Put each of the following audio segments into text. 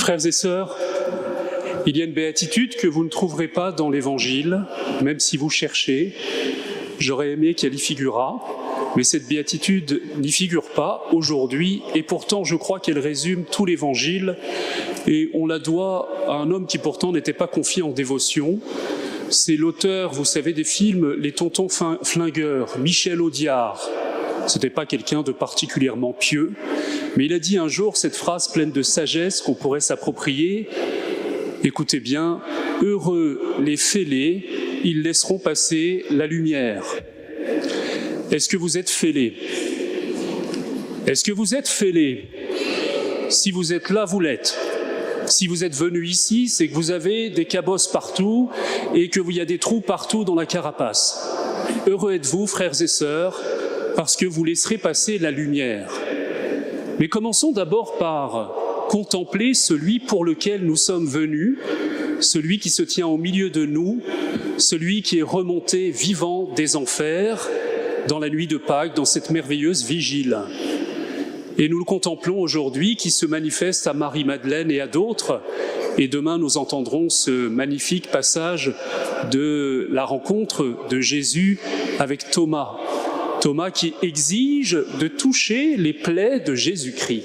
Frères et sœurs, il y a une béatitude que vous ne trouverez pas dans l'Évangile, même si vous cherchez. J'aurais aimé qu'elle y figurât, mais cette béatitude n'y figure pas aujourd'hui, et pourtant je crois qu'elle résume tout l'Évangile, et on la doit à un homme qui pourtant n'était pas confié en dévotion. C'est l'auteur, vous savez, des films Les Tontons Flingueurs, Michel Audiard. Ce n'était pas quelqu'un de particulièrement pieux, mais il a dit un jour cette phrase pleine de sagesse qu'on pourrait s'approprier. Écoutez bien, « Heureux les fêlés, ils laisseront passer la lumière ». Est-ce que vous êtes fêlés? Est-ce que vous êtes fêlés? Si vous êtes là, vous l'êtes. Si vous êtes venu ici, c'est que vous avez des cabosses partout et qu'il y a des trous partout dans la carapace. Heureux êtes-vous, frères et sœurs, parce que vous laisserez passer la lumière. Mais commençons d'abord par contempler celui pour lequel nous sommes venus, celui qui se tient au milieu de nous, celui qui est remonté vivant des enfers dans la nuit de Pâques, dans cette merveilleuse vigile. Et nous le contemplons aujourd'hui, qui se manifeste à Marie-Madeleine et à d'autres. Et demain, nous entendrons ce magnifique passage de la rencontre de Jésus avec Thomas. Thomas qui exige de toucher les plaies de Jésus-Christ.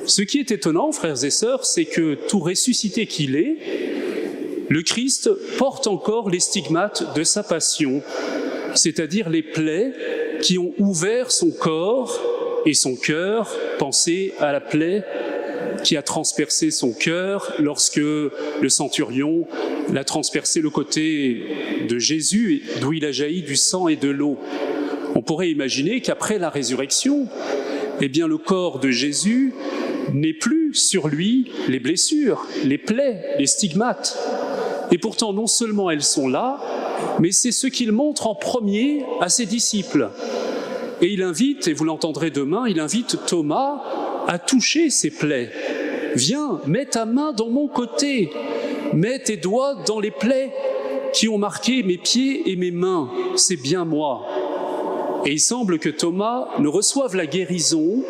Ce qui est étonnant, frères et sœurs, c'est que tout ressuscité qu'il est, le Christ porte encore les stigmates de sa passion, c'est-à-dire les plaies qui ont ouvert son corps et son cœur. Pensez à la plaie qui a transpercé son cœur lorsque le centurion l'a transpercé le côté de Jésus, d'où il a jailli du sang et de l'eau. On pourrait imaginer qu'après la résurrection, eh bien, le corps de Jésus n'est plus sur lui les blessures, les plaies, les stigmates. Et pourtant, non seulement elles sont là, mais c'est ce qu'il montre en premier à ses disciples. Et il invite, et vous l'entendrez demain, il invite Thomas à toucher ses plaies. Viens, mets ta main dans mon côté, mets tes doigts dans les plaies qui ont marqué mes pieds et mes mains, c'est bien moi. Et il semble que Thomas ne reçoive la guérison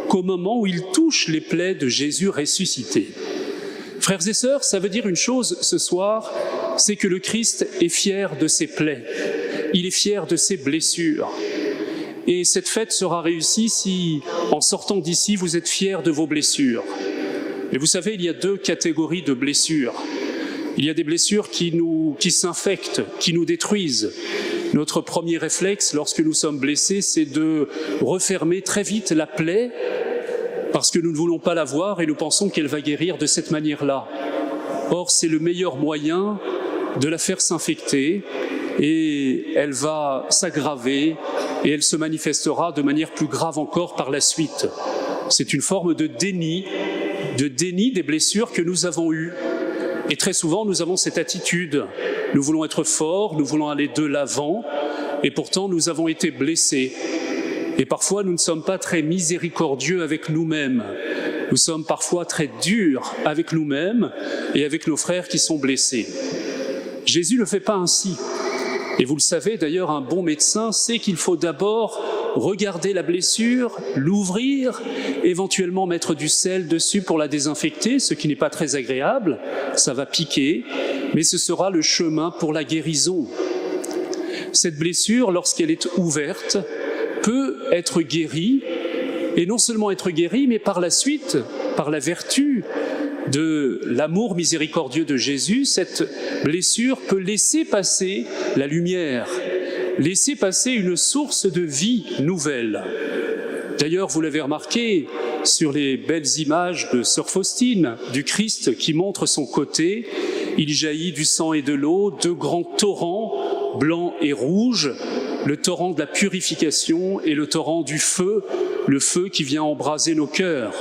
qu'au moment où il touche les plaies de Jésus ressuscité. Frères et sœurs, ça veut dire une chose ce soir, c'est que le Christ est fier de ses plaies, il est fier de ses blessures. Et cette fête sera réussie si, en sortant d'ici, vous êtes fiers de vos blessures. Mais vous savez, il y a deux catégories de blessures. Il y a des blessures qui s'infectent, qui nous détruisent. Notre premier réflexe, lorsque nous sommes blessés, c'est de refermer très vite la plaie parce que nous ne voulons pas la voir et nous pensons qu'elle va guérir de cette manière-là. Or, c'est le meilleur moyen de la faire s'infecter et elle va s'aggraver et elle se manifestera de manière plus grave encore par la suite. C'est une forme de déni des blessures que nous avons eues. Et très souvent, nous avons cette attitude. Nous voulons être forts, nous voulons aller de l'avant, et pourtant nous avons été blessés. Et parfois, nous ne sommes pas très miséricordieux avec nous-mêmes. Nous sommes parfois très durs avec nous-mêmes et avec nos frères qui sont blessés. Jésus ne le fait pas ainsi. Et vous le savez, d'ailleurs, un bon médecin sait qu'il faut d'abord regarder la blessure, l'ouvrir, éventuellement mettre du sel dessus pour la désinfecter, ce qui n'est pas très agréable, ça va piquer, mais ce sera le chemin pour la guérison. Cette blessure, lorsqu'elle est ouverte, peut être guérie, et non seulement être guérie, mais par la suite, par la vertu de l'amour miséricordieux de Jésus, cette blessure peut laisser passer la lumière, laisser passer une source de vie nouvelle. D'ailleurs, vous l'avez remarqué sur les belles images de Sœur Faustine, du Christ qui montre son côté, il jaillit du sang et de l'eau, deux grands torrents, blancs et rouges, le torrent de la purification et le torrent du feu, le feu qui vient embraser nos cœurs.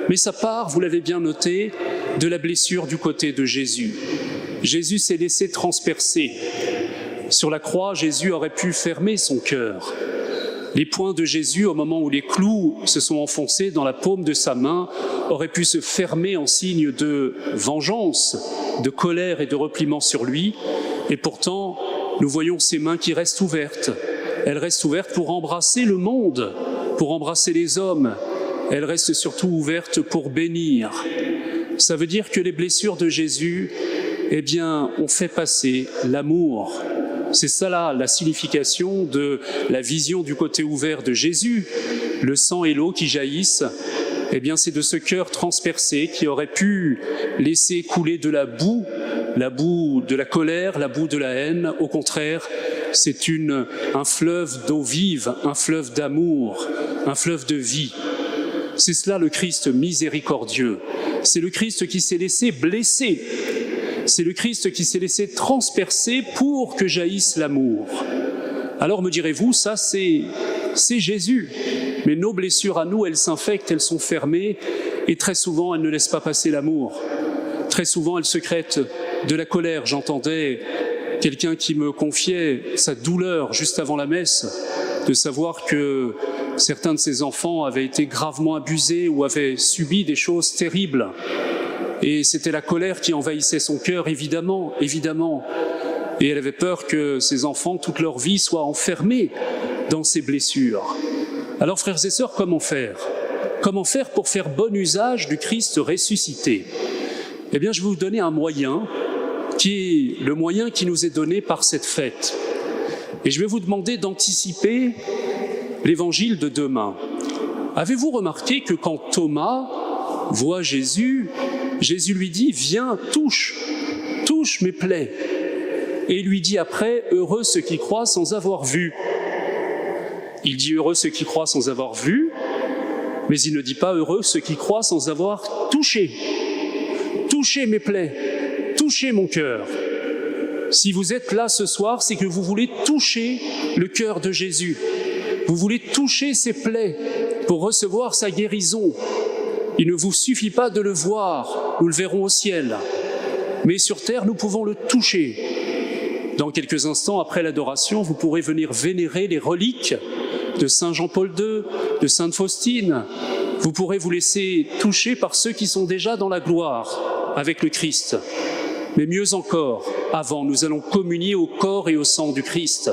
Mais ça part, vous l'avez bien noté, de la blessure du côté de Jésus. Jésus s'est laissé transpercer. Sur la croix, Jésus aurait pu fermer son cœur. Les poings de Jésus, au moment où les clous se sont enfoncés dans la paume de sa main, auraient pu se fermer en signe de vengeance, de colère et de repliement sur lui. Et pourtant, nous voyons ses mains qui restent ouvertes. Elles restent ouvertes pour embrasser le monde, pour embrasser les hommes. Elles restent surtout ouvertes pour bénir. Ça veut dire que les blessures de Jésus, eh bien, ont fait passer l'amour. C'est ça là, la signification de la vision du côté ouvert de Jésus. Le sang et l'eau qui jaillissent, eh bien, c'est de ce cœur transpercé qui aurait pu laisser couler de la boue de la colère, la boue de la haine. Au contraire, c'est un fleuve d'eau vive, un fleuve d'amour, un fleuve de vie. C'est cela le Christ miséricordieux. C'est le Christ qui s'est laissé blesser. C'est le Christ qui s'est laissé transpercer pour que jaillisse l'amour. Alors me direz-vous, ça c'est Jésus. Mais nos blessures à nous, elles s'infectent, elles sont fermées, et très souvent, elles ne laissent pas passer l'amour. Très souvent, elles secrètent de la colère. J'entendais quelqu'un qui me confiait sa douleur juste avant la messe, de savoir que certains de ses enfants avaient été gravement abusés ou avaient subi des choses terribles. Et c'était la colère qui envahissait son cœur, évidemment. Et elle avait peur que ses enfants, toute leur vie, soient enfermés dans ces blessures. Alors, frères et sœurs, comment faire ? Comment faire pour faire bon usage du Christ ressuscité ? Eh bien, je vais vous donner un moyen, qui est le moyen qui nous est donné par cette fête. Et je vais vous demander d'anticiper l'évangile de demain. Avez-vous remarqué que quand Thomas voit Jésus, Jésus lui dit « Viens, touche mes plaies ». Et il lui dit après « Heureux ceux qui croient sans avoir vu ». Il dit « Heureux ceux qui croient sans avoir vu », mais il ne dit pas « Heureux ceux qui croient sans avoir touché ». Touchez mes plaies, touchez mon cœur. Si vous êtes là ce soir, c'est que vous voulez toucher le cœur de Jésus. Vous voulez toucher ses plaies pour recevoir sa guérison. Il ne vous suffit pas de le voir, nous le verrons au ciel. Mais sur terre, nous pouvons le toucher. Dans quelques instants, après l'adoration, vous pourrez venir vénérer les reliques de Saint Jean-Paul II, de Sainte Faustine. Vous pourrez vous laisser toucher par ceux qui sont déjà dans la gloire avec le Christ. Mais mieux encore, avant, nous allons communier au corps et au sang du Christ.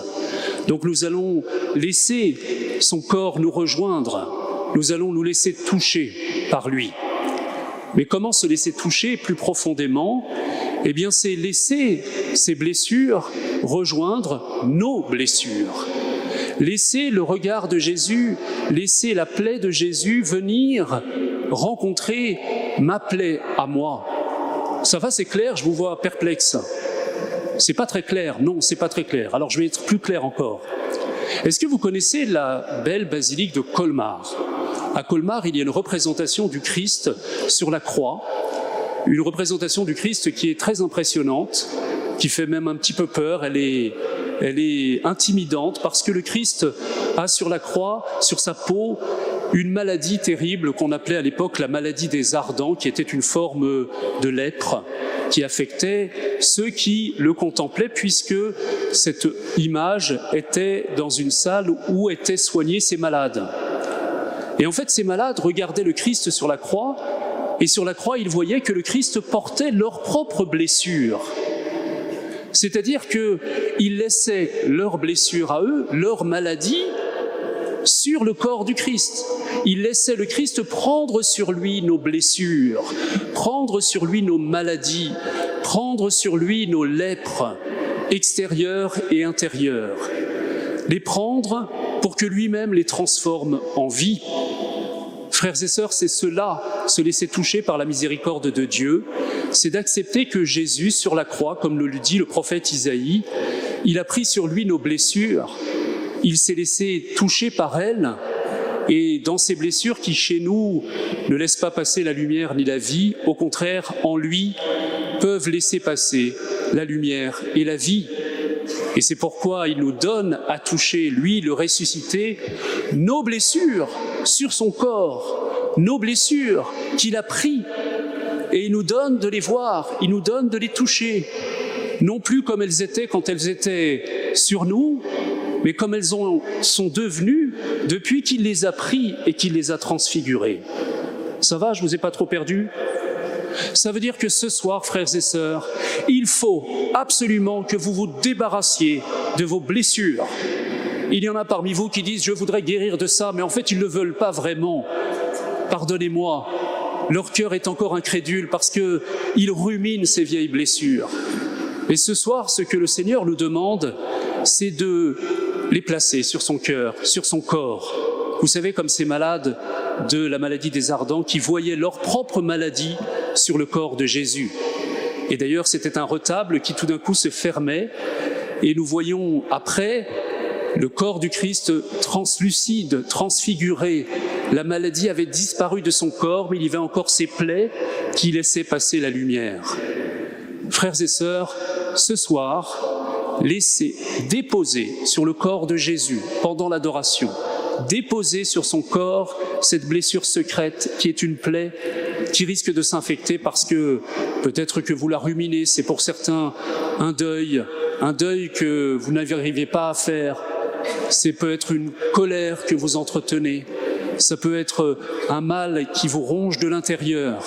Donc nous allons laisser son corps nous rejoindre. Nous allons nous laisser toucher par lui. Mais comment se laisser toucher plus profondément ? Eh bien, c'est laisser ces blessures rejoindre nos blessures. Laisser le regard de Jésus, laisser la plaie de Jésus venir rencontrer ma plaie à moi. Ça va, c'est clair, je vous vois perplexe. C'est pas très clair, non, c'est pas très clair. Alors je vais être plus clair encore. Est-ce que vous connaissez la belle basilique de Colmar ? À Colmar, il y a une représentation du Christ sur la croix, une représentation du Christ qui est très impressionnante, qui fait même un petit peu peur, elle est intimidante parce que le Christ a sur la croix, sur sa peau, une maladie terrible qu'on appelait à l'époque la maladie des ardents, qui était une forme de lèpre qui affectait ceux qui le contemplaient, puisque cette image était dans une salle où étaient soignés ces malades. Et en fait, ces malades regardaient le Christ sur la croix, et sur la croix, ils voyaient que le Christ portait leurs propres blessures. C'est-à-dire qu'ils laissaient leurs blessures à eux, leurs maladies, sur le corps du Christ. Il laissait le Christ prendre sur lui nos blessures, prendre sur lui nos maladies, prendre sur lui nos lèpres extérieures et intérieures, les prendre pour que lui-même les transforme en vie. Frères et sœurs, c'est cela, se laisser toucher par la miséricorde de Dieu, c'est d'accepter que Jésus, sur la croix, comme le dit le prophète Isaïe, il a pris sur lui nos blessures, il s'est laissé toucher par elles, et dans ces blessures qui, chez nous, ne laissent pas passer la lumière ni la vie, au contraire, en lui, peuvent laisser passer la lumière et la vie. Et c'est pourquoi il nous donne à toucher, lui, le ressuscité, nos blessures sur son corps, nos blessures qu'il a pris. Et il nous donne de les voir, il nous donne de les toucher, non plus comme elles étaient quand elles étaient sur nous, mais comme elles sont devenues depuis qu'il les a pris et qu'il les a transfigurées. Ça va, je ne vous ai pas trop perdu ? Ça veut dire que ce soir, frères et sœurs, il faut absolument que vous vous débarrassiez de vos blessures. Il y en a parmi vous qui disent « je voudrais guérir de ça », mais en fait, ils ne le veulent pas vraiment. Pardonnez-moi, leur cœur est encore incrédule parce qu'ils ruminent ces vieilles blessures. Et ce soir, ce que le Seigneur nous demande, c'est de les placer sur son cœur, sur son corps. Vous savez, comme ces malades de la maladie des ardents qui voyaient leur propre maladie sur le corps de Jésus. Et d'ailleurs, c'était un retable qui tout d'un coup se fermait et nous voyons après le corps du Christ translucide, transfiguré. La maladie avait disparu de son corps, mais il y avait encore ces plaies qui laissaient passer la lumière. Frères et sœurs, ce soir, laissez déposer sur le corps de Jésus pendant l'adoration, déposer sur son corps cette blessure secrète qui est une plaie qui risque de s'infecter parce que peut-être que vous la ruminez, c'est pour certains un deuil que vous n'arrivez pas à faire. C'est peut-être une colère que vous entretenez. Ça peut être un mal qui vous ronge de l'intérieur.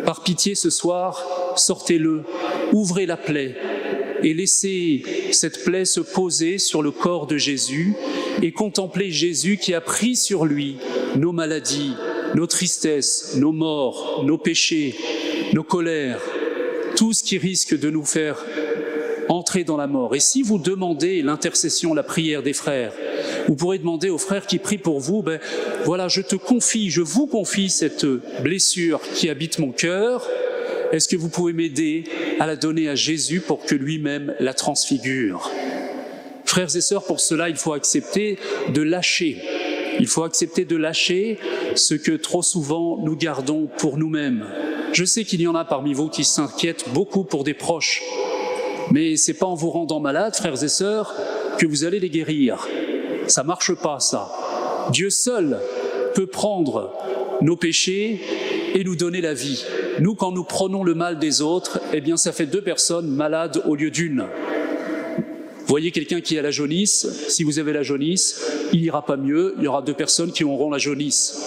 Par pitié, ce soir, sortez-le, ouvrez la plaie et laissez cette plaie se poser sur le corps de Jésus et contemplez Jésus qui a pris sur lui nos maladies, nos tristesses, nos morts, nos péchés, nos colères, tout ce qui risque de nous faire entrer dans la mort. Et si vous demandez l'intercession, la prière des frères, vous pourrez demander aux frères qui prient pour vous, voilà, je vous confie cette blessure qui habite mon cœur. Est-ce que vous pouvez m'aider à la donner à Jésus pour que lui-même la transfigure? Frères et sœurs, pour cela, il faut accepter de lâcher. Il faut accepter de lâcher ce que trop souvent nous gardons pour nous-mêmes. Je sais qu'il y en a parmi vous qui s'inquiètent beaucoup pour des proches. Mais ce n'est pas en vous rendant malade, frères et sœurs, que vous allez les guérir. Ça ne marche pas, ça. Dieu seul peut prendre nos péchés et nous donner la vie. Nous, quand nous prenons le mal des autres, eh bien, ça fait 2 personnes malades au lieu d'une. Voyez quelqu'un qui a la jaunisse, si vous avez la jaunisse, il n'ira pas mieux, il y aura 2 personnes qui auront la jaunisse.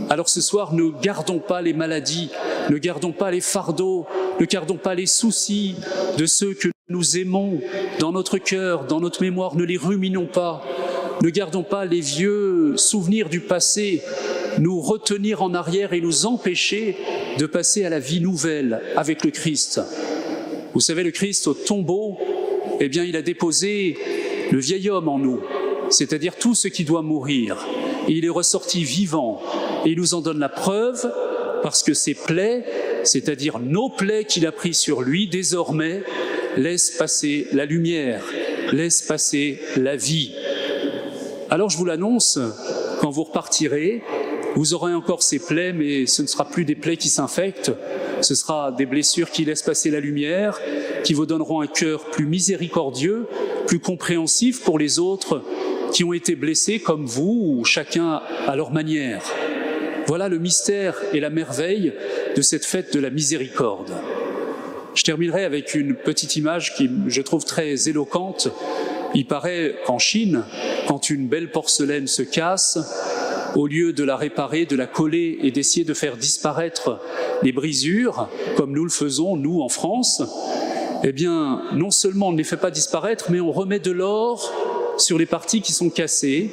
Alors ce soir, ne gardons pas les maladies, ne gardons pas les fardeaux, ne gardons pas les soucis de ceux que nous aimons dans notre cœur, dans notre mémoire, ne les ruminons pas. Ne gardons pas les vieux souvenirs du passé, nous retenir en arrière et nous empêcher de passer à la vie nouvelle avec le Christ. Vous savez, le Christ au tombeau, eh bien, il a déposé le vieil homme en nous, c'est-à-dire tout ce qui doit mourir. Et il est ressorti vivant. Et il nous en donne la preuve parce que ces plaies, c'est-à-dire nos plaies qu'il a prises sur lui, désormais, laissent passer la lumière, laissent passer la vie. Alors je vous l'annonce, quand vous repartirez, vous aurez encore ces plaies, mais ce ne sera plus des plaies qui s'infectent, ce sera des blessures qui laissent passer la lumière, qui vous donneront un cœur plus miséricordieux, plus compréhensif pour les autres qui ont été blessés comme vous, ou chacun à leur manière. Voilà le mystère et la merveille de cette fête de la miséricorde. Je terminerai avec une petite image qui, je trouve, très éloquente. Il paraît qu'en Chine, quand une belle porcelaine se casse, au lieu de la réparer, de la coller et d'essayer de faire disparaître les brisures, comme nous le faisons, nous, en France, eh bien, non seulement on ne les fait pas disparaître, mais on remet de l'or sur les parties qui sont cassées,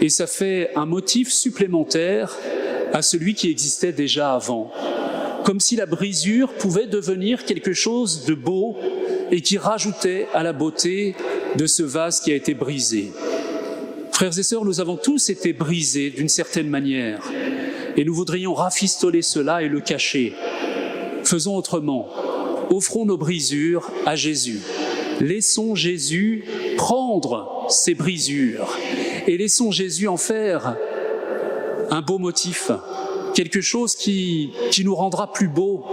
et ça fait un motif supplémentaire à celui qui existait déjà avant. Comme si la brisure pouvait devenir quelque chose de beau et qui rajoutait à la beauté de ce vase qui a été brisé. Frères et sœurs, nous avons tous été brisés d'une certaine manière et nous voudrions rafistoler cela et le cacher. Faisons autrement. Offrons nos brisures à Jésus. Laissons Jésus prendre ces brisures et laissons Jésus en faire un beau motif, quelque chose qui nous rendra plus beaux.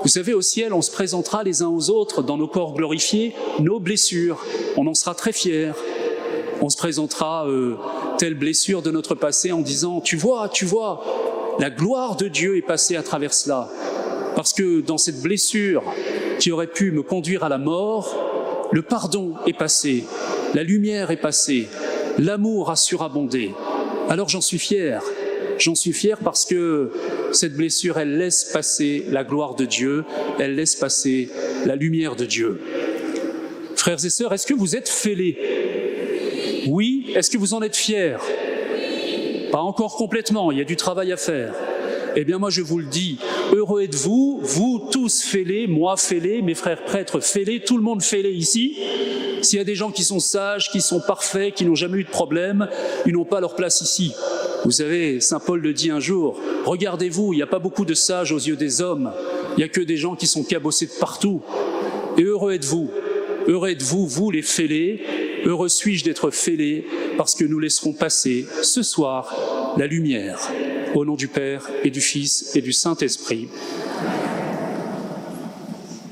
Vous savez, au ciel, on se présentera les uns aux autres dans nos corps glorifiés, nos blessures. On en sera très fiers. On se présentera telle blessure de notre passé en disant « Tu vois, la gloire de Dieu est passée à travers cela. » Parce que dans cette blessure qui aurait pu me conduire à la mort, le pardon est passé, la lumière est passée, l'amour a surabondé. Alors j'en suis fier. J'en suis fier parce que cette blessure, elle laisse passer la gloire de Dieu, elle laisse passer la lumière de Dieu. Frères et sœurs, est-ce que vous êtes fêlés? Oui. Est-ce que vous en êtes fiers? Pas encore complètement, il y a du travail à faire. Eh bien moi je vous le dis, heureux êtes-vous, vous tous fêlés, moi fêlés, mes frères prêtres fêlés, tout le monde fêlé ici. S'il y a des gens qui sont sages, qui sont parfaits, qui n'ont jamais eu de problème, ils n'ont pas leur place ici. Vous savez, saint Paul le dit un jour, regardez-vous, il n'y a pas beaucoup de sages aux yeux des hommes, il n'y a que des gens qui sont cabossés de partout. Et heureux êtes-vous, vous les fêlés, heureux suis-je d'être fêlé, parce que nous laisserons passer ce soir la lumière. Au nom du Père et du Fils et du Saint-Esprit.